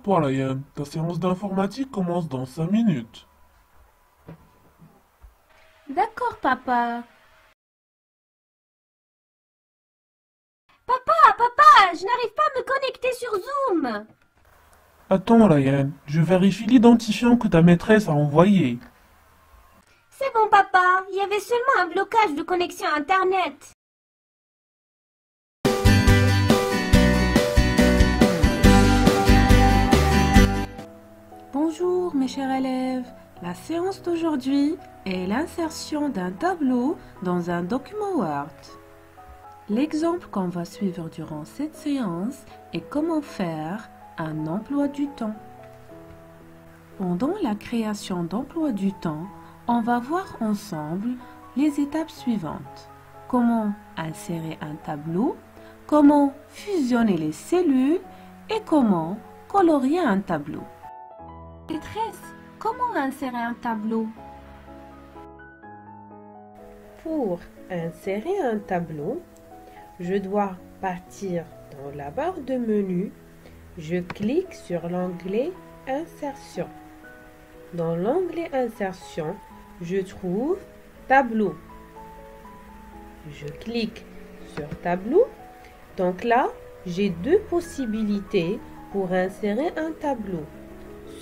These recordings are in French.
Prépare-toi, Ryan. Ta séance d'informatique commence dans 5 minutes. D'accord, papa. Papa, je n'arrive pas à me connecter sur Zoom. Attends, Ryan. Je vérifie l'identifiant que ta maîtresse a envoyé. C'est bon, papa. Il y avait seulement un blocage de connexion à Internet. Bonjour mes chers élèves, la séance d'aujourd'hui est l'insertion d'un tableau dans un document Word. L'exemple qu'on va suivre durant cette séance est comment faire un emploi du temps. Pendant la création d'emploi du temps, on va voir ensemble les étapes suivantes. Comment insérer un tableau, comment fusionner les cellules et comment colorier un tableau. Maîtresse, comment insérer un tableau? Pour insérer un tableau, je dois partir dans la barre de menu. Je clique sur l'onglet Insertion. Dans l'onglet Insertion, je trouve Tableau. Je clique sur Tableau. Donc là, j'ai deux possibilités pour insérer un tableau.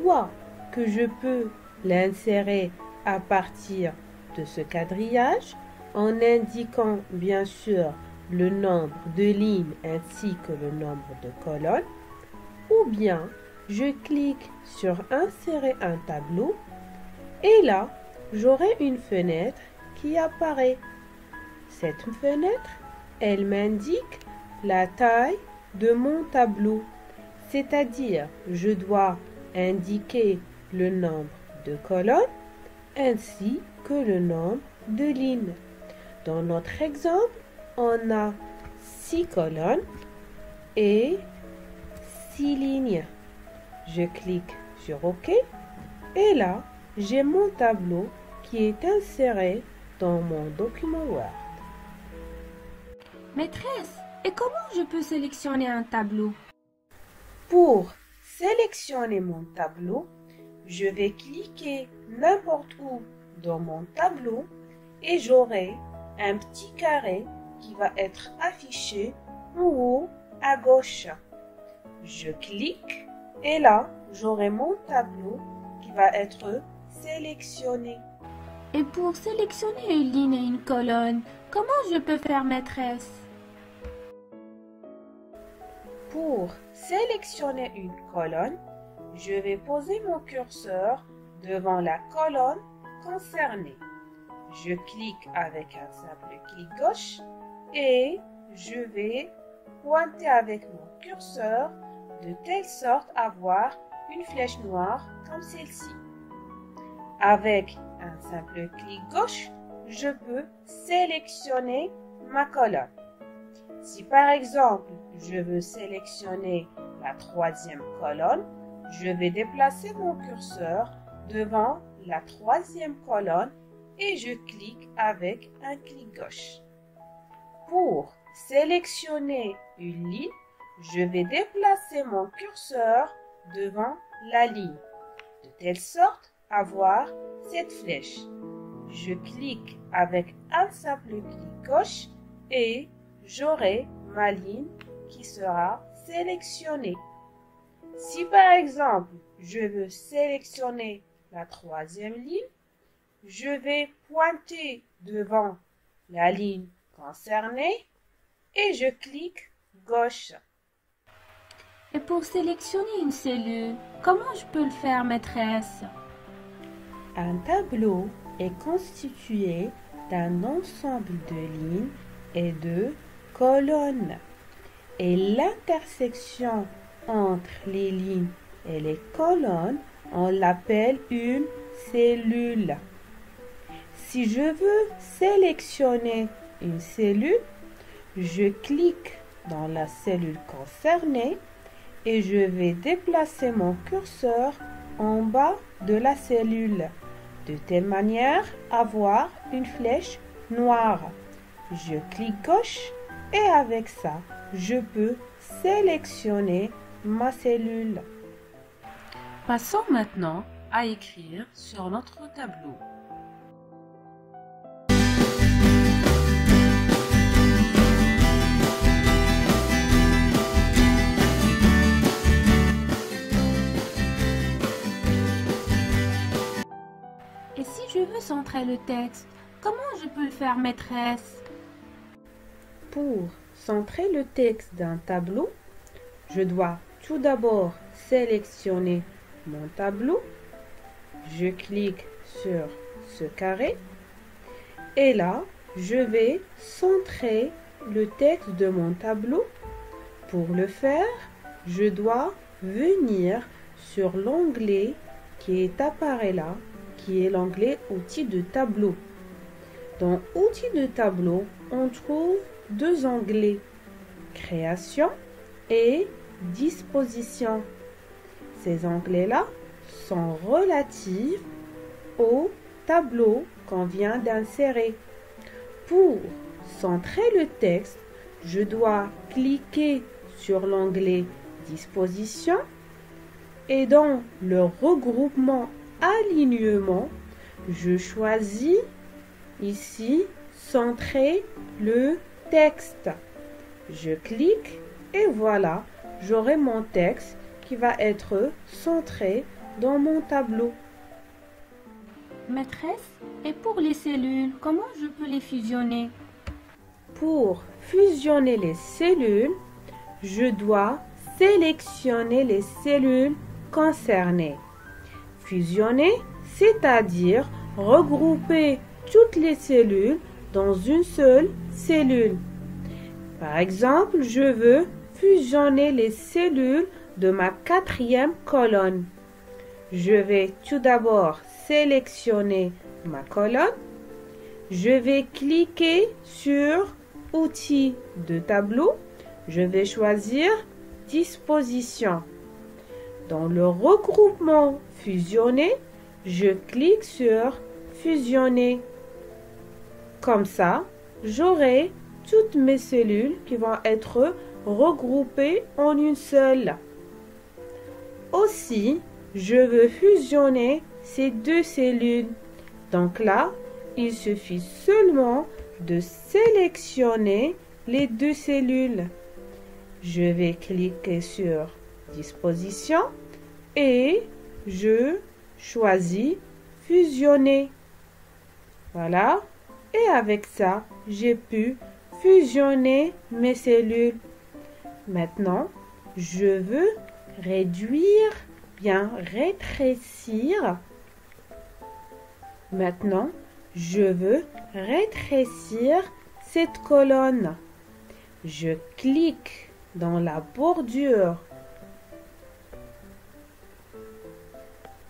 Soit que je peux l'insérer à partir de ce quadrillage en indiquant bien sûr le nombre de lignes ainsi que le nombre de colonnes, ou bien je clique sur insérer un tableau et là j'aurai une fenêtre qui apparaît. Cette fenêtre, elle m'indique la taille de mon tableau, c'est-à-dire je dois indiquer le nombre de colonnes ainsi que le nombre de lignes. Dans notre exemple, on a 6 colonnes et 6 lignes. Je clique sur OK et là, j'ai mon tableau qui est inséré dans mon document Word. Maîtresse, et comment je peux sélectionner un tableau? Pour sélectionner mon tableau, je vais cliquer n'importe où dans mon tableau et j'aurai un petit carré qui va être affiché en haut à gauche. Je clique et là, j'aurai mon tableau qui va être sélectionné. Et pour sélectionner une ligne et une colonne, comment je peux faire, maîtresse? Pour sélectionner une colonne, je vais poser mon curseur devant la colonne concernée. Je clique avec un simple clic gauche et je vais pointer avec mon curseur de telle sorte à avoir une flèche noire comme celle-ci. Avec un simple clic gauche, je peux sélectionner ma colonne. Si par exemple, je veux sélectionner la troisième colonne, je vais déplacer mon curseur devant la troisième colonne et je clique avec un clic gauche. Pour sélectionner une ligne, je vais déplacer mon curseur devant la ligne, de telle sorte à voir cette flèche. Je clique avec un simple clic gauche et j'aurai ma ligne qui sera sélectionnée. Si par exemple, je veux sélectionner la troisième ligne, je vais pointer devant la ligne concernée et je clique gauche. Et pour sélectionner une cellule, comment je peux le faire, maîtresse? Un tableau est constitué d'un ensemble de lignes et de colonnes. Et l'intersection entre les lignes et les colonnes, on l'appelle une cellule. Si je veux sélectionner une cellule, je clique dans la cellule concernée et je vais déplacer mon curseur en bas de la cellule, de telle manière à avoir une flèche noire. Je clique gauche et avec ça, je peux sélectionner ma cellule. Passons maintenant à écrire sur notre tableau. Et si je veux centrer le texte, comment je peux le faire, maîtresse? Pour centrer le texte d'un tableau, je dois tout d'abord sélectionner mon tableau. Je clique sur ce carré et là, je vais centrer le texte de mon tableau. Pour le faire, je dois venir sur l'onglet qui apparaît là, qui est l'onglet Outils de tableau. Dans Outils de tableau, on trouve deux onglets, Création et Disposition. Ces onglets-là sont relatifs au tableau qu'on vient d'insérer. Pour centrer le texte, je dois cliquer sur l'onglet Disposition et dans le regroupement Alignement, je choisis ici Centrer le texte. Je clique et voilà, j'aurai mon texte qui va être centré dans mon tableau. Maîtresse, et pour les cellules, comment je peux les fusionner? Pour fusionner les cellules, je dois sélectionner les cellules concernées. Fusionner, c'est-à-dire regrouper toutes les cellules dans une seule cellule. Par exemple, je veux fusionner les cellules de ma quatrième colonne. Je vais tout d'abord sélectionner ma colonne. Je vais cliquer sur Outils de tableau. Je vais choisir Disposition. Dans le regroupement fusionner, je clique sur Fusionner. Comme ça, j'aurai toutes mes cellules qui vont être regroupées en une seule. Aussi, je veux fusionner ces deux cellules. Donc là, il suffit seulement de sélectionner les deux cellules. Je vais cliquer sur Disposition et je choisis Fusionner. Voilà. Et avec ça, j'ai pu fusionner mes cellules. Maintenant, je veux réduire, bien rétrécir. Maintenant, je veux rétrécir cette colonne. Je clique dans la bordure.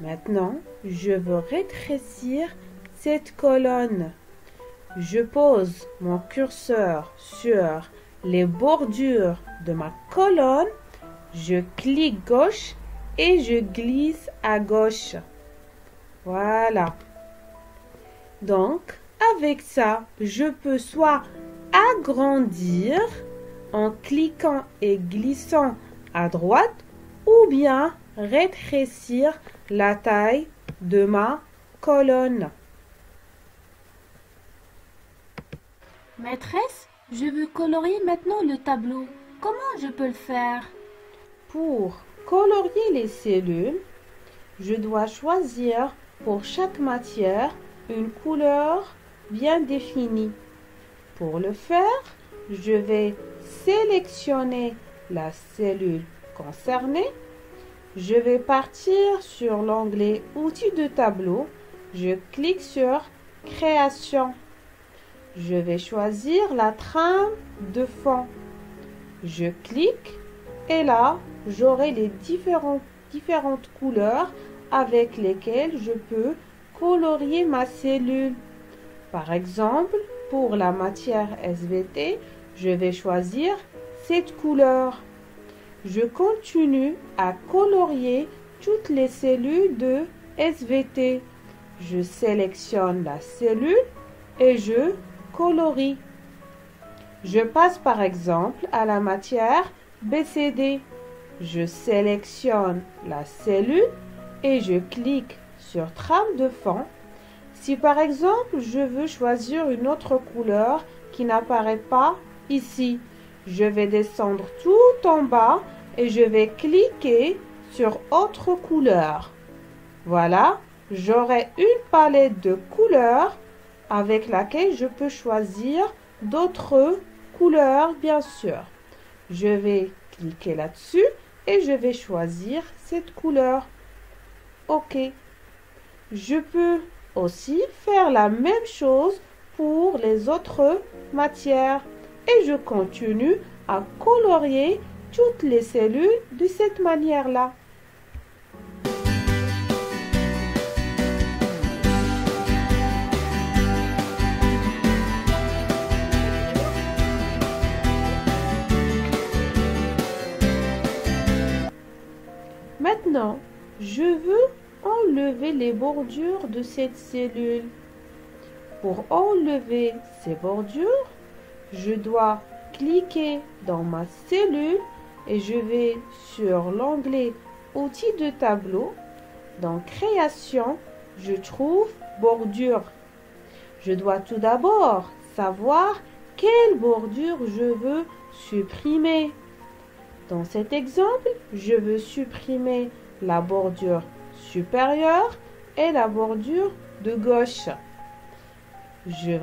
Maintenant, je veux rétrécir cette colonne. Je pose mon curseur sur les bordures de ma colonne. Je clique gauche et je glisse à gauche. Voilà. Donc, avec ça, je peux soit agrandir en cliquant et glissant à droite ou bien rétrécir la taille de ma colonne. Maîtresse, je veux colorier maintenant le tableau. Comment je peux le faire? Pour colorier les cellules, je dois choisir pour chaque matière une couleur bien définie. Pour le faire, je vais sélectionner la cellule concernée. Je vais partir sur l'onglet Outils de tableau. Je clique sur Création. Je vais choisir la trame de fond. Je clique et là, j'aurai les différentes couleurs avec lesquelles je peux colorier ma cellule. Par exemple, pour la matière SVT, je vais choisir cette couleur. Je continue à colorier toutes les cellules de SVT. Je sélectionne la cellule et je colorie. Je passe par exemple à la matière BCD. Je sélectionne la cellule et je clique sur trame de fond. Si par exemple je veux choisir une autre couleur qui n'apparaît pas ici, je vais descendre tout en bas et je vais cliquer sur autre couleur. Voilà, j'aurai une palette de couleurs avec laquelle je peux choisir d'autres couleurs bien sûr. Je vais cliquer là-dessus et je vais choisir cette couleur. OK. Je peux aussi faire la même chose pour les autres matières et je continue à colorier toutes les cellules de cette manière-là. Maintenant, je veux enlever les bordures de cette cellule. Pour enlever ces bordures, je dois cliquer dans ma cellule et je vais sur l'onglet Outils de tableau. Dans Création, je trouve Bordure. Je dois tout d'abord savoir quelle bordure je veux supprimer. Dans cet exemple, je veux supprimer la bordure supérieure et la bordure de gauche. Je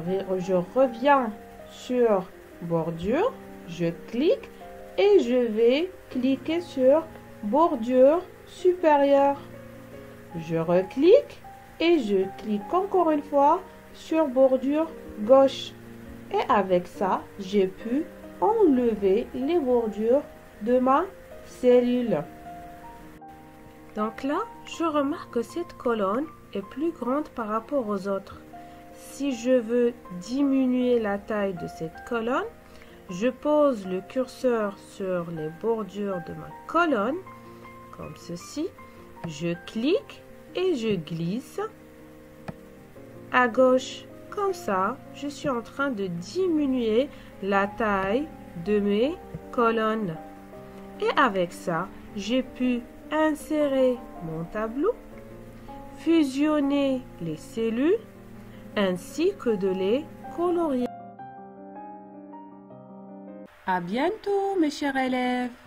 reviens sur bordure, je clique et je vais cliquer sur bordure supérieure. Je reclique et je clique encore une fois sur bordure gauche. Et avec ça, j'ai pu enlever les bordures de ma cellule. Donc là, je remarque que cette colonne est plus grande par rapport aux autres. Si je veux diminuer la taille de cette colonne, je pose le curseur sur les bordures de ma colonne, comme ceci. Je clique et je glisse à gauche. Comme ça, je suis en train de diminuer la taille de mes colonnes. Et avec ça, j'ai pu insérer mon tableau, fusionner les cellules, ainsi que de les colorier. À bientôt, mes chers élèves!